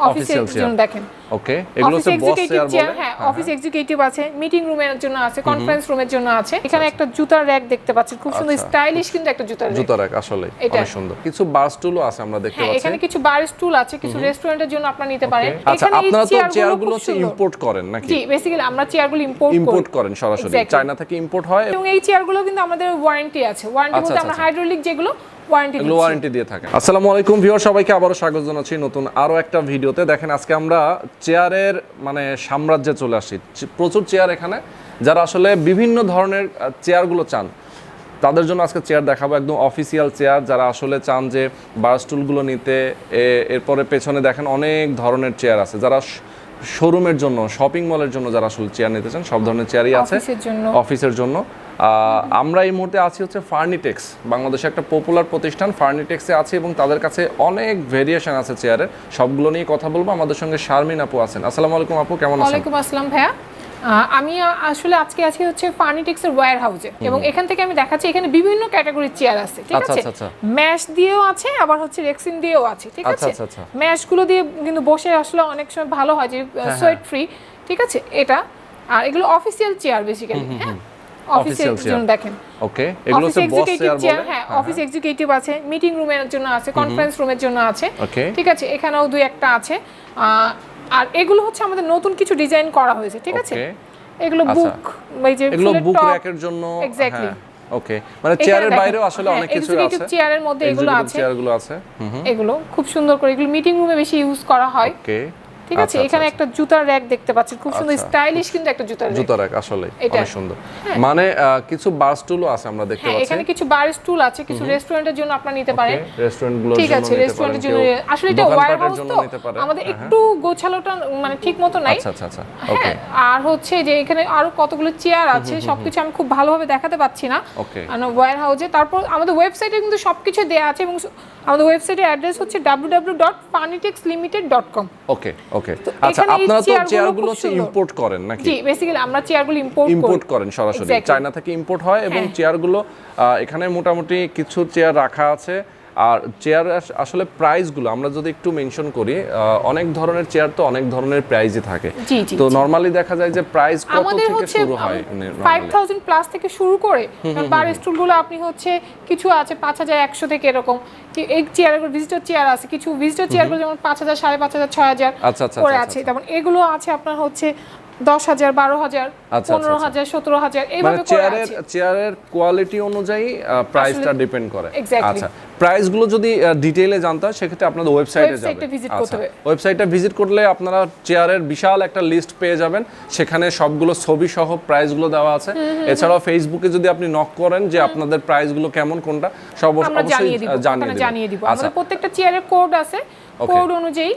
অফিসের জন্য দেখেন। ওকে, এগুলো হচ্ছে বস চেয়ার বলে। হ্যাঁ, অফিস এক্সিকিউটিভ আছে, মিটিং রুমের জন্য আছে, কনফারেন্স রুমের জন্য আছে। এখানে একটা জুতার র‍্যাক দেখতে পাচ্ছেন, খুব সুন্দর স্টাইলিশ কিন্তু একটা জুতার র‍্যাক আসলে অনেক সুন্দর। কিছু বার স্টুলও আছে আমরা দেখতে পাচ্ছি। এখানে কিছু বার স্টুল আছে, কিছু রেস্টুরেন্টের জন্য আপনারা নিতে পারেন। আচ্ছা, আপনারা তো চেয়ারগুলো হচ্ছে ইম্পোর্ট করেন নাকি? জি, বেসিক্যালি আমরা চেয়ারগুলো ইম্পোর্ট করেন সরাসরি চায়না থেকে ইম্পোর্ট হয়। এবং এই চেয়ারগুলো কিন্তু আমাদের ওয়ারেন্টি আছে। ওয়ারেন্টি বলতে আমরা হাইড্রোলিক যেগুলো ওয়ারেন্টি দিয়ে থাকে। আসসালামু আলাইকুম ভিউয়ার, সবাইকে আবারো স্বাগত জানাচ্ছি নতুন আরো একটা ভিডিওতে। দেখেন আজকে আমরা চেয়ারের মানে সাম্রাজ্যে চলে আসি। প্রচুর চেয়ার এখানে, যারা আসলে বিভিন্ন ধরনের চেয়ারগুলো চান তাদের জন্য আজকে চেয়ার দেখাবো, একদম অফিসিয়াল চেয়ার। যারা আসলে চান যে বার স্টুলগুলো নিতে, এরপরে পেছনে দেখেন অনেক ধরনের চেয়ার আছে। যারা শোরুমের জন্য, শপিং মলের জন্য যারা আসলে চেয়ার নিতে চান, সব ধরনের চেয়ারই আছে অফিসের জন্য। আমরা এই মুহূর্তে আছি হচ্ছে ফার্নিটেক্স, বাংলাদেশে একটা পপুলার প্রতিষ্ঠান। ফার্নিটেক্সে আছে এবং তাদের কাছে অনেক ভেরিয়েশন আছে চেয়ারের। সবগুলো নিয়ে কথা বলবো। আমাদের সঙ্গে শারমিন আপু আছেন। আসসালামু আলাইকুম আপু, কেমন আছেন? ওয়ালাইকুম আসসালাম ভাইয়া। আমি আসলে আজকে আছি হচ্ছে ফার্নিটেক্সের ওয়্যার হাউসে, এবং এখান থেকে আমি দেখাচ্ছি এখানে বিভিন্ন ক্যাটাগরির চেয়ার আছে, ঠিক আছে? ম্যাশ দিয়েও আছে, আবার হচ্ছে রেক্সিন দিয়েও আছে, ঠিক আছে? ম্যাশগুলো দিয়ে কিন্তু বসে আসলে অনেক সময় ভালো হয়, যে সোয়েট ফ্রি, ঠিক আছে? এটা আর এগুলো অফিসিয়াল চেয়ার বেসিক্যালি। হ্যাঁ, অফিসের জন্য দেখেন। ওকে, এগুলো হচ্ছে বস চেয়ার বলে। হ্যাঁ, অফিস এক্সিকিউটিভ আছে, মিটিং রুমের জন্য আছে, কনফারেন্স রুমের জন্য আছে, ঠিক আছে? এখানেও দুই একটা আছে। আর এগুলো হচ্ছে আমাদের নতুন কিছু ডিজাইন করা হয়েছে, ঠিক আছে? এগুলো বুক, এই যে এগুলো বুক র‍্যাকের জন্য। এক্স্যাক্টলি। ওকে, মানে চেয়ারের বাইরেও আসলে অনেক কিছু আছে। এক্সিকিউটিভ চেয়ারের মধ্যে এগুলো আছে, চেয়ারগুলো আছে। এগুলো খুব সুন্দর করে, এগুলো মিটিং রুমে বেশি ইউজ করা হয়। ওকে, ঠিক আছে? এখানে একটা জুতার র‍্যাক দেখতে পাচ্ছেন, খুব সুন্দর স্টাইলিশ কিন্তু একটা জুতার র‍্যাক আসলে অনেক সুন্দর। মানে কিছু বার স্টুলও আছে আমরা দেখতে পাচ্ছি। এখানে কিছু বার স্টুল আছে, কিছু রেস্টুরেন্টের জন্য আপনারা নিতে পারেন। রেস্টুরেন্টগুলোর জন্য, ঠিক আছে, রেস্টুরেন্টের জন্য। আসলে এটা ওয়্যার হাউস তো আমাদের একটু গোছালোটা মানে ঠিকমতো নাই। আচ্ছা, ওকে। আর হচ্ছে যে এখানে আরো কতগুলো চেয়ার আছে, সবকিছু আমি খুব ভালোভাবে দেখাতে পাচ্ছি না ওয়্যার হাউসে। তারপর আমাদের ওয়েবসাইটে কিন্তু সবকিছু দেয়া আছে, এবং আমাদের ওয়েবসাইটের অ্যাড্রেস হচ্ছে www.farnitexlimited.com। ওকে। আচ্ছা, আপনারা তো চেয়ারগুলো হচ্ছে ইম্পোর্ট করেন নাকি? জি, বেসিক্যালি আমরা চেয়ারগুলো ইম্পোর্ট করেন সরাসরি চায়না থেকে ইম্পোর্ট হয়। এবং চেয়ারগুলো এখানে মোটামুটি কিছু চেয়ার রাখা আছে। আর চেয়ার আসলে প্রাইসগুলো আমরা যদি একটু মেনশন করি, অনেক ধরনের চেয়ার তো অনেক ধরনের প্রাইসই থাকে। তো নরমালি দেখা যায় যে প্রাইস কত থেকে শুরু হয়? 5000 প্লাস থেকে শুরু করে। বার স্টুলগুলো আপনি হচ্ছে কিছু আছে 5100 থেকে এরকম। এই চেয়ারগুলো ভিজিটর চেয়ার আছে, কিছু ভিজিটর চেয়ারগুলো যেমন 5000, 5500, 6000 করে আছে। তারপর এগুলো আছে আপনার হচ্ছে 10000, 12000, 15000, 17000 এইভাবে করে আছে। চেয়ারের কোয়ালিটি অনুযায়ী প্রাইসটা ডিপেন্ড করে। আচ্ছা, প্রাইসগুলো যদি ডিটেইলে জানতে হয় সেক্ষেত্রে আপনাদের ওয়েবসাইটে যাবেন। ওয়েবসাইটে ভিজিট করলে আপনারা চেয়ারের বিশাল একটা লিস্ট পেয়ে যাবেন। সেখানে সবগুলো ছবি সহ প্রাইসগুলো দেওয়া আছে। এছাড়াও ফেসবুকে যদি আপনি নক করেন যে আপনাদের প্রাইসগুলো কেমন, কোনটা, সব অবশ্যই জানিয়ে দিব। আমাদের প্রত্যেকটা চেয়ারের কোড আছে, কোড অনুযায়ী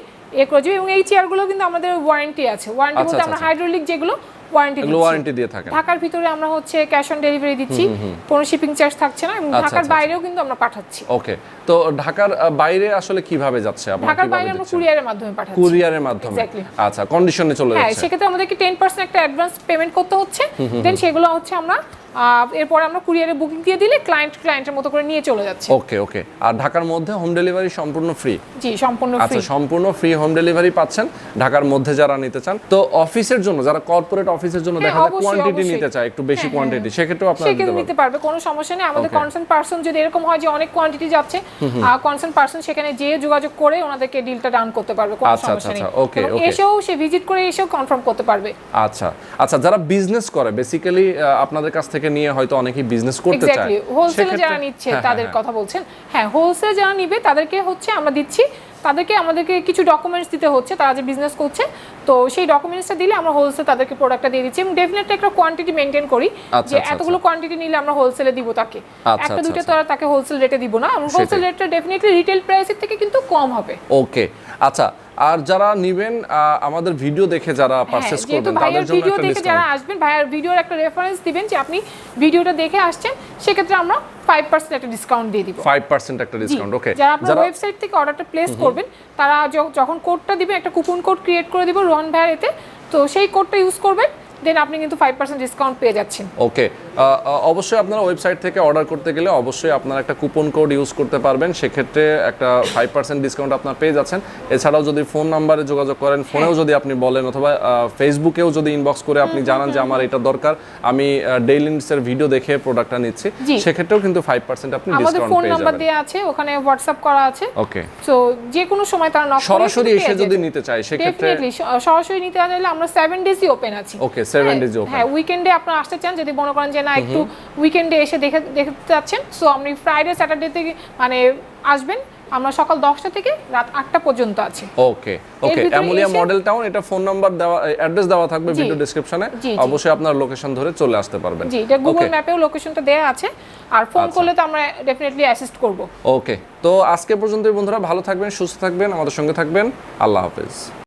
এবং এই চেয়ারগুলো কিন্তু আমাদের ওয়ারেন্টি আছে। ওয়ারেন্টি বলতে আমরা হাইড্রোলিক যেগুলো ওয়ারেন্টি দিয়ে থাকি। ঢাকার ভিতরে আমরা হচ্ছে ক্যাশ অন ডেলিভারি দিচ্ছি, কোনো শিপিং চার্জ থাকছে না, এবং ঢাকার বাইরেও কিন্তু আমরা পাঠাচ্ছি। ওকে, তো ঢাকার বাইরে আসলে কিভাবে যাচ্ছে আপনারা? ঢাকার বাইরে আমরা কুরিয়ারের মাধ্যমে পাঠাচ্ছি। কুরিয়ারের মাধ্যমে, আচ্ছা, কন্ডিশনে চলে যাচ্ছে। হ্যাঁ, সেক্ষেত্রে আমাদেরকে 10% একটা অ্যাডভান্স পেমেন্ট করতে হচ্ছে। দেন সেগুলো হচ্ছে আমরা এরপর আমরা কুরিয়ারে বুকিং দিয়ে দিলে ক্লায়েন্টের মতো করে নিয়ে চলে যাচ্ছে। ওকে। আর ঢাকার মধ্যে হোম ডেলিভারি সম্পূর্ণ ফ্রি? জি, সম্পূর্ণ ফ্রি। আচ্ছা, সম্পূর্ণ ফ্রি হোম ডেলিভারি পাচ্ছেন ঢাকার মধ্যে যারা নিতে চান। তো অফিসের জন্য, যারা কর্পোরেট অফিসের জন্য দেখা যায় কোয়ান্টিটি নিতে চায়, একটু বেশি কোয়ান্টিটি, সেক্ষেত্রেও আপনারা নিতে পারবে, কোনো সমস্যা নেই। আমাদের কনসার্ন পারসন যদি এরকম হয় যে অনেক কোয়ান্টিটি যাচ্ছে, কনসার্ন পারসন সেখানে যেয়ে যোগাযোগ করে ওনাদেরকে ডিলটা ডান করতে পারবে, কোনো সমস্যা নেই। ওকে, এসেও সে ভিজিট করে এসেও কনফার্ম করতে পারবে। আচ্ছা, যারা বিজনেস করে বেসিক্যালি আপনাদের কাছ থেকে নিয়ে হয়তো অনেকেই বিজনেস করতে চায়, হোলসেলে যারা নিচ্ছে তাদের কথা বলছেন। হ্যাঁ, হোলসেলে যারা নিবে তাদেরকে হচ্ছে আমরা দিচ্ছি, আমাদেরকে কিছু ডকুমেন্টস দিতে হচ্ছে, তারা যে বিজনেস করছে। তো সেই ডকুমেন্টসটা দিলে আমরা হোলসেল তাদেরকে প্রোডাক্টটা দিয়ে দিচ্ছি, এবং ডেফিনেটলি একটা কোয়ান্টিটি মেইনটেইন করি যে এতগুলো কোয়ান্টিটি নিলে আমরা হোলসেলে দিব তাকে। একটা দুটো তো আর তাকে হোলসেল রেটে দিব না, আমরা হোলসেল রেটটা ডেফিনেটলি রিটেল প্রাইসের থেকে কিন্তু কম হবে। ওকে, আচ্ছা। আর যারা নেবেন আমাদের ভিডিও দেখে যারা পারচেজ করবেন তাদের জন্য একটা ডিসকাউন্ট, যারা আসবেন ভাইয়ার ভিডিওর একটা রেফারেন্স দিবেন যে আপনি ভিডিওটা দেখে আসছেন, সেক্ষেত্রে আমরা 5% একটা ডিসকাউন্ট দিয়ে দিব। 5% একটা ডিসকাউন্ট। ওকে, যারা আপনার ওয়েবসাইট থেকে অর্ডারটা প্লেস করবেন তারা যখন কোডটা দিবেন, একটা কুপন কোড ক্রিয়েট করে দিব রোহন ভাইয়ের এতে, তো সেই কোডটা ইউজ করবেন, দেন আপনি কিন্তু 5% ডিসকাউন্ট পেয়ে যাচ্ছেন। ওকে, অবশ্যই আপনারা ওয়েবসাইট থেকে অর্ডার করতে গেলে অবশ্যই আপনারা একটা কুপন কোড ইউজ করতে পারবেন, সেক্ষেত্রে একটা 5% ডিসকাউন্ট আপনার পেয়ে যাচ্ছেন। এছাড়াও যদি ফোন নাম্বারে যোগাযোগ করেন, ফোনেও যদি আপনি বলেন অথবা ফেসবুকেও যদি ইনবক্স করে আপনি জানান যে আমার এটা দরকার, আমি ডেইলি নিডসের ভিডিও দেখে প্রোডাক্টটা নিচ্ছি, সেক্ষেত্রেও কিন্তু 5% আপনি ডিসকাউন্ট পেয়ে যাবেন। আমাদের ফোন নাম্বার দেয়া আছে, ওখানে হোয়াটসঅ্যাপ করা আছে। ওকে, সো যে কোনো সময় তারা নক করে সরাসরি এসে যদি নিতে চায় সেক্ষেত্রে ডেফিনেটলি সরাসরি নিতে চাইলে আমরা 7 ডেজই ওপেন আছি। ওকে, 7 ডেজ ওপেন। হ্যাঁ, উইকেন্ডে আপনারা আসতে চান, যদি মনে করেন যে না একটু উইকেন্ডে এসে দেখতে চাচ্ছেন, সো আপনি ফ্রাইডে স্যাটারডে থেকে মানে আসবেন, আমরা সকাল 10টা থেকে রাত 8টা পর্যন্ত আছি। ওকে ওকে, অ্যামুলিয়া মডেল টাউন, এটা ফোন নাম্বার দেওয়া, অ্যাড্রেস দেওয়া থাকবে ভিডিও ডেসক্রিপশনে, অবশ্যই আপনার লোকেশন ধরে চলে আসতে পারবেন। জি, এটা গুগল ম্যাপেও লোকেশনটা দেয়া আছে, আর ফোন করলে তো আমরা ডেফিনেটলি অ্যাসিস্ট করব। ওকে, তো আজকে পর্যন্তই বন্ধুরা, ভালো থাকবেন, সুস্থ থাকবেন, আমাদের সঙ্গে থাকবেন। আল্লাহ হাফেজ।